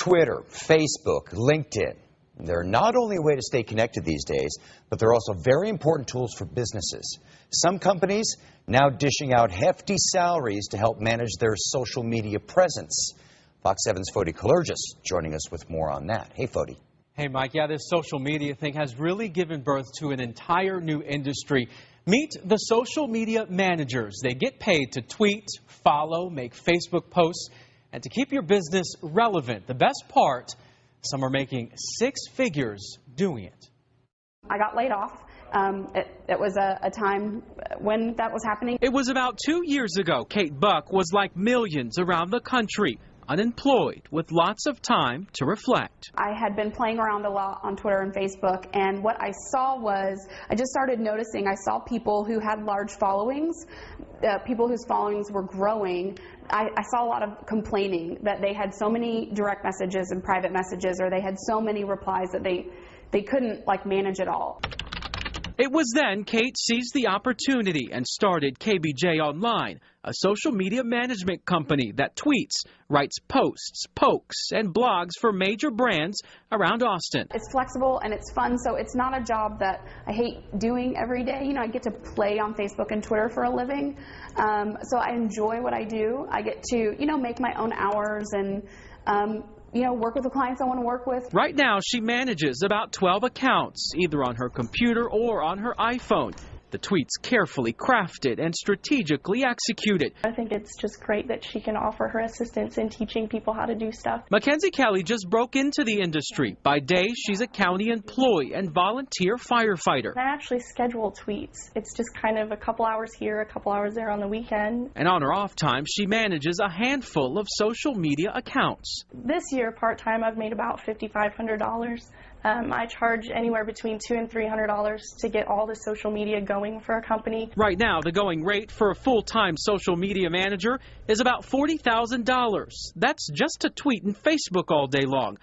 Twitter, Facebook, LinkedIn. They're not only a way to stay connected these days, but they're also very important tools for businesses. Some companies now dishing out hefty salaries to help manage their social media presence. Fox 7's Fody Kalergis joining us with more on that. Hey, Fody. Hey, Mike. Yeah, this social media thing has really given birth to an entire new industry. Meet the social media managers. They get paid to tweet, follow, make Facebook posts, and to keep your business relevant. The best part, some are making six figures doing it. I got laid off. It was a time when that was happening. It was about 2 years ago. Kate Buck was like millions around the country, unemployed with lots of time to reflect. I had been playing around a lot on Twitter and Facebook, and what I saw was, I just started noticing, I saw people who had large followings, people whose followings were growing. I saw a lot of complaining that they had so many direct messages and private messages, or they had so many replies that they couldn't manage it all. It was then Kate seized the opportunity and started KBJ Online, a social media management company that tweets, writes posts, pokes, and blogs for major brands around Austin. It's flexible and it's fun, so it's not a job that I hate doing every day. You know, I get to play on Facebook and Twitter for a living, so I enjoy what I do. I get to, make my own hours and work with the clients I want to work with. Right now, she manages about 12 accounts, either on her computer or on her iPhone. The tweets carefully crafted and strategically executed. I think it's just great that she can offer her assistance in teaching people how to do stuff. Mackenzie Kelly just broke into the industry. By day, she's a county employee and volunteer firefighter. I actually schedule tweets. It's just kind of a couple hours here, a couple hours there on the weekend. And on her off time, she manages a handful of social media accounts. This year, part-time, I've made about $5,500. I charge anywhere between $200 and $300 to get all the social media going for a company. Right now, the going rate for a full-time social media manager is about $40,000. That's just to tweet and Facebook all day long.